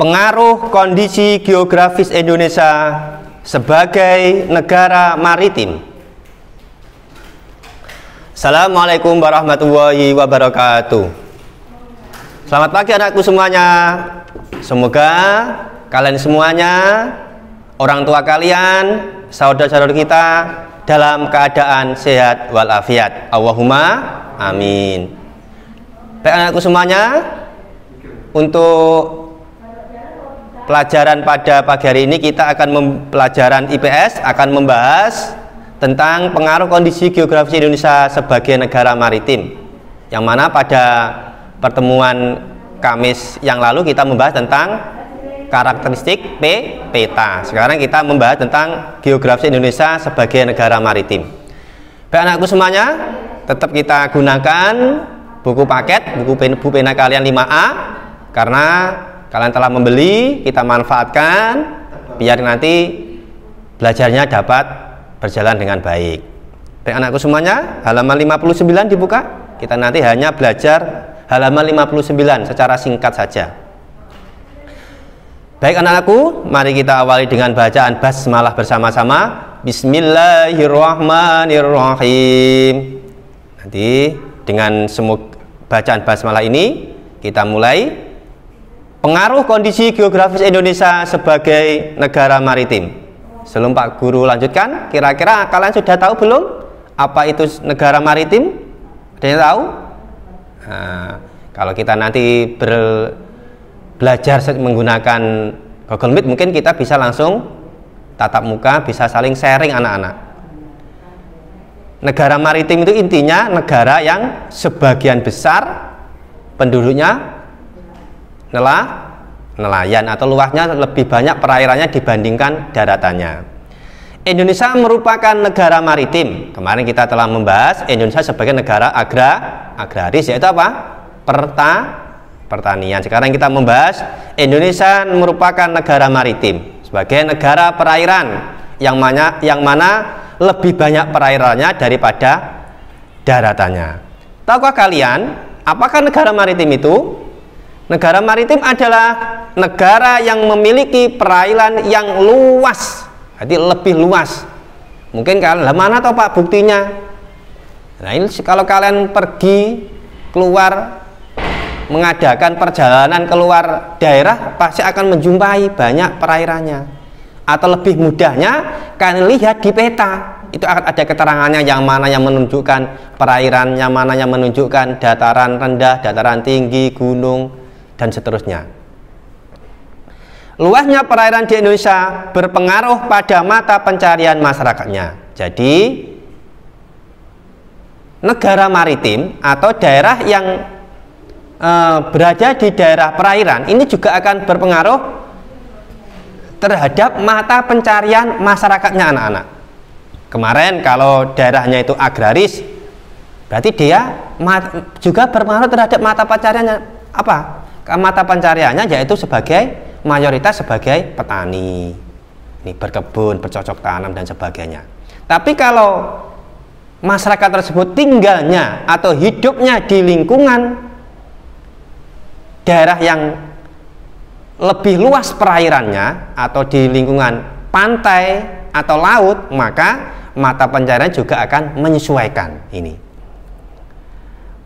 Pengaruh kondisi geografis Indonesia sebagai negara maritim. Assalamualaikum warahmatullahi wabarakatuh. Selamat pagi anakku semuanya. Semoga kalian semuanya, orang tua kalian, saudara-saudara kita dalam keadaan sehat walafiat. Allahumma amin. Baik anakku semuanya, untuk pelajaran pada pagi hari ini kita akan pelajaran IPS akan membahas tentang pengaruh kondisi geografis Indonesia sebagai negara maritim, yang mana pada pertemuan Kamis yang lalu kita membahas tentang karakteristik peta. Sekarang kita membahas tentang geografis Indonesia sebagai negara maritim. Baik anakku semuanya, tetap kita gunakan buku paket, buku pena kalian 5A, karena kalian telah membeli, kita manfaatkan biar nanti belajarnya dapat berjalan dengan baik. Baik anakku semuanya, halaman 59 dibuka. Kita nanti hanya belajar halaman 59 secara singkat saja. Baik anak-anakku, mari kita awali dengan bacaan basmalah bersama-sama. Bismillahirrahmanirrahim. Nanti dengan semua bacaan basmalah ini kita mulai. Pengaruh kondisi geografis Indonesia sebagai negara maritim. Sebelum Pak Guru lanjutkan, kira-kira kalian sudah tahu belum apa itu negara maritim? Ada yang tahu? Nah, kalau kita nanti belajar menggunakan Google Meet, mungkin kita bisa langsung tatap muka, bisa saling sharing anak-anak. Negara maritim itu intinya negara yang sebagian besar penduduknya nelayan atau luasnya lebih banyak perairannya dibandingkan daratannya. Indonesia merupakan negara maritim. Kemarin kita telah membahas Indonesia sebagai negara agraris, yaitu apa? Pertanian. Sekarang kita membahas Indonesia merupakan negara maritim sebagai negara perairan yang mana lebih banyak perairannya daripada daratannya. Tahukah kalian apakah negara maritim itu? Negara maritim adalah negara yang memiliki perairan yang luas. Jadi lebih luas. Mungkin kalian, lah mana toh Pak buktinya? Nah ini kalau kalian pergi keluar mengadakan perjalanan keluar daerah, pasti akan menjumpai banyak perairannya. Atau lebih mudahnya kalian lihat di peta, itu akan ada keterangannya yang mana yang menunjukkan perairan, yang mana yang menunjukkan dataran rendah, dataran tinggi, gunung, dan seterusnya. Luasnya perairan di Indonesia berpengaruh pada mata pencarian masyarakatnya. Jadi negara maritim atau daerah yang berada di daerah perairan ini juga akan berpengaruh terhadap mata pencarian masyarakatnya anak-anak. Kemarin kalau daerahnya itu agraris, berarti dia juga berpengaruh terhadap mata pencariannya apa? Mata pencariannya yaitu sebagai mayoritas sebagai petani, ini berkebun, bercocok tanam dan sebagainya. Tapi kalau masyarakat tersebut tinggalnya atau hidupnya di lingkungan daerah yang lebih luas perairannya atau di lingkungan pantai atau laut, maka mata pencarian juga akan menyesuaikan ini.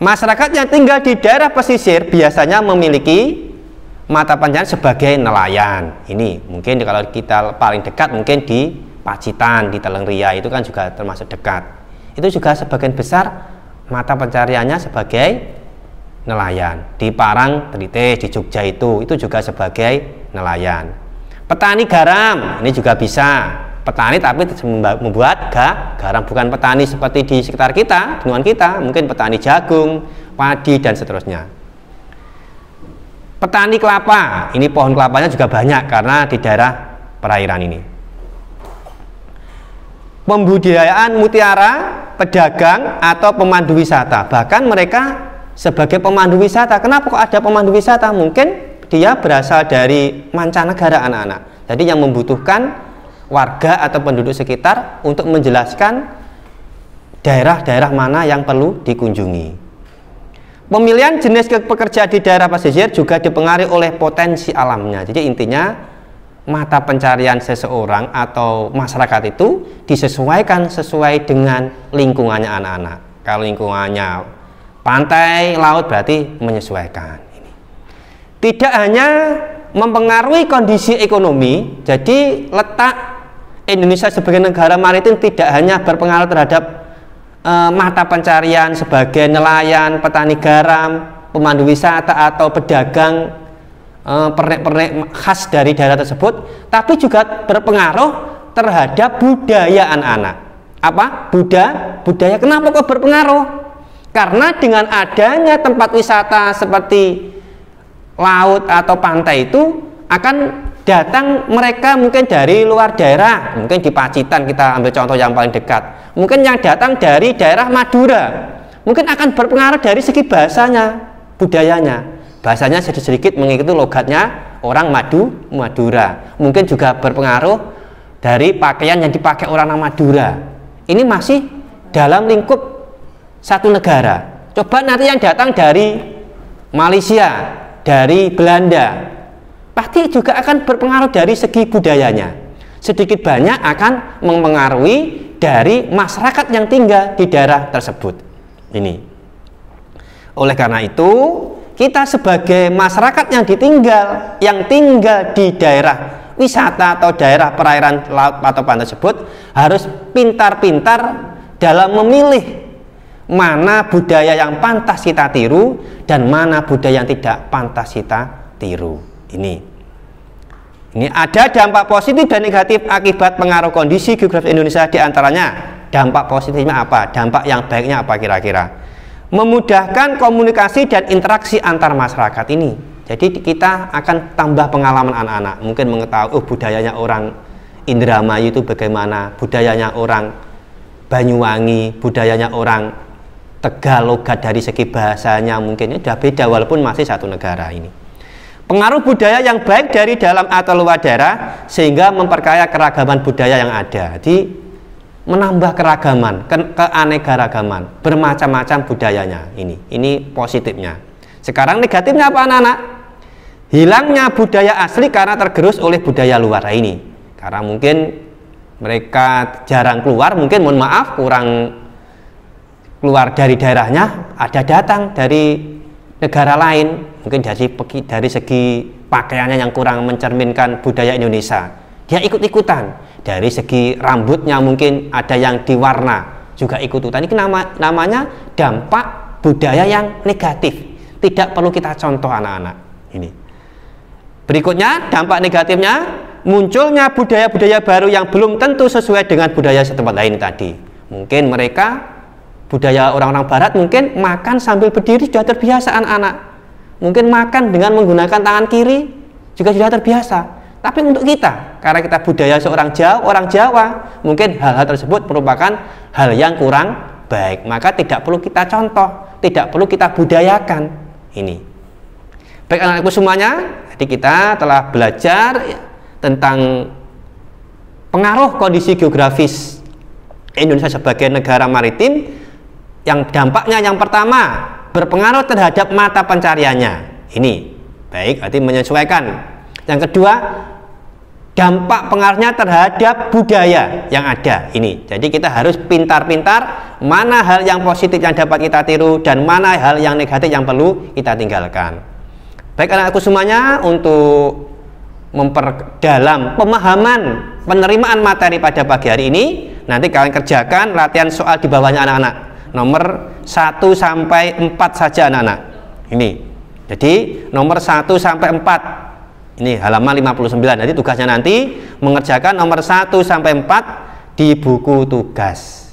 Masyarakat yang tinggal di daerah pesisir biasanya memiliki mata pencarian sebagai nelayan. Ini mungkin kalau kita paling dekat mungkin di Pacitan, di Teleng Ria, itu kan juga termasuk dekat. Itu juga sebagian besar mata pencariannya sebagai nelayan. Di Parang, Tritis, di Jogja itu juga sebagai nelayan. Petani garam ini juga bisa. Petani tapi membuat garam, bukan petani seperti di sekitar kita, lingkungan kita, mungkin petani jagung, padi dan seterusnya. Petani kelapa, ini pohon kelapanya juga banyak karena di daerah perairan ini. Pembudidayaan mutiara, pedagang atau pemandu wisata. Bahkan mereka sebagai pemandu wisata. Kenapa kok ada pemandu wisata? Mungkin dia berasal dari mancanegara anak-anak. Jadi yang membutuhkan warga atau penduduk sekitar untuk menjelaskan daerah-daerah mana yang perlu dikunjungi. Pemilihan jenis pekerjaan di daerah pesisir juga dipengaruhi oleh potensi alamnya. Jadi intinya mata pencarian seseorang atau masyarakat itu disesuaikan sesuai dengan lingkungannya anak-anak. Kalau lingkungannya pantai, laut berarti menyesuaikan. Tidak hanya mempengaruhi kondisi ekonomi, jadi letak Indonesia sebagai negara maritim tidak hanya berpengaruh terhadap mata pencarian sebagai nelayan, petani garam, pemandu wisata atau pedagang pernek-pernek khas dari daerah tersebut, tapi juga berpengaruh terhadap budaya anak-anak. Apa? Budaya. Kenapa kok berpengaruh? Karena dengan adanya tempat wisata seperti laut atau pantai itu akan datang mereka mungkin dari luar daerah, mungkin di Pacitan kita ambil contoh yang paling dekat, mungkin yang datang dari daerah Madura, mungkin akan berpengaruh dari segi bahasanya, budayanya, bahasanya sedikit-sedikit mengikuti logatnya orang Madura, mungkin juga berpengaruh dari pakaian yang dipakai orang Madura. Ini masih dalam lingkup satu negara. Coba nanti yang datang dari Malaysia, dari Belanda, pasti juga akan berpengaruh dari segi budayanya. Sedikit banyak akan mempengaruhi dari masyarakat yang tinggal di daerah tersebut. Ini. Oleh karena itu, kita sebagai masyarakat yang tinggal di daerah wisata atau daerah perairan laut atau pantai tersebut harus pintar-pintar dalam memilih mana budaya yang pantas kita tiru dan mana budaya yang tidak pantas kita tiru. Ini ada dampak positif dan negatif akibat pengaruh kondisi geografi Indonesia. Diantaranya dampak positifnya apa? Dampak yang baiknya apa kira-kira? Memudahkan komunikasi dan interaksi antar masyarakat ini. Jadi kita akan tambah pengalaman anak-anak, mungkin mengetahui budayanya orang Indramayu itu bagaimana, budayanya orang Banyuwangi, budayanya orang Tegal, logat dari segi bahasanya mungkin sudah beda walaupun masih satu negara ini. Pengaruh budaya yang baik dari dalam atau luar daerah sehingga memperkaya keragaman budaya yang ada. Jadi menambah keragaman, keanekaragaman, bermacam-macam budayanya. Ini positifnya. Sekarang negatifnya apa anak-anak? Hilangnya budaya asli karena tergerus oleh budaya luar ini. Karena mungkin mereka jarang keluar, mungkin mohon maaf kurang keluar dari daerahnya, ada datang dari negara lain, mungkin dari segi pakaiannya yang kurang mencerminkan budaya Indonesia, dia ikut-ikutan. Dari segi rambutnya mungkin ada yang diwarna juga ikut-ikutan. Ini namanya dampak budaya yang negatif, tidak perlu kita contoh anak-anak. Ini berikutnya dampak negatifnya, munculnya budaya-budaya baru yang belum tentu sesuai dengan budaya setempat lain tadi. Mungkin mereka budaya orang-orang barat mungkin makan sambil berdiri sudah terbiasa anak-anak. Mungkin makan dengan menggunakan tangan kiri juga sudah terbiasa. Tapi untuk kita, karena kita budaya orang Jawa, mungkin hal-hal tersebut merupakan hal yang kurang baik. Maka tidak perlu kita contoh, tidak perlu kita budayakan. Ini. Baik anak-anakku semuanya, jadi kita telah belajar tentang pengaruh kondisi geografis Indonesia sebagai negara maritim. Yang dampaknya yang pertama berpengaruh terhadap mata pencariannya. Ini baik, arti menyesuaikan. Yang kedua, dampak pengaruhnya terhadap budaya yang ada. Ini. Jadi kita harus pintar-pintar mana hal yang positif yang dapat kita tiru dan mana hal yang negatif yang perlu kita tinggalkan. Baik anak-anakku semuanya, untuk memperdalam pemahaman penerimaan materi pada pagi hari ini, nanti kalian kerjakan latihan soal di bawahnya anak-anak. Nomor 1 sampai 4 saja anak-anak. Ini. Jadi nomor 1 sampai 4. Ini halaman 59. Jadi tugasnya nanti mengerjakan nomor 1 sampai 4 di buku tugas.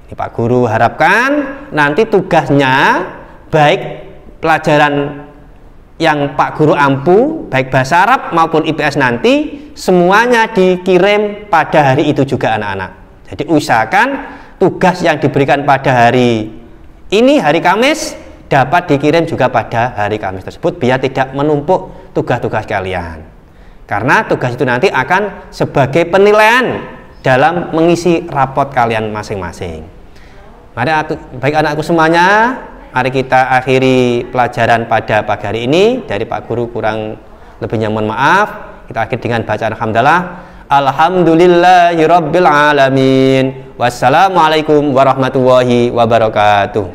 Ini Pak Guru harapkan nanti tugasnya baik pelajaran yang Pak Guru ampu, baik bahasa Arab maupun IPS nanti semuanya dikirim pada hari itu juga anak-anak. Jadi usahakan tugas yang diberikan pada hari ini, hari Kamis, dapat dikirim juga pada hari Kamis tersebut biar tidak menumpuk tugas-tugas kalian. Karena tugas itu nanti akan sebagai penilaian dalam mengisi rapot kalian masing-masing. Mari baik anakku semuanya, mari kita akhiri pelajaran pada pagi hari ini. Dari Pak Guru kurang lebihnya mohon maaf. Kita akhiri dengan bacaan hamdalah. Alhamdulillahirabbil alamin. Wassalamualaikum warahmatullahi wabarakatuh.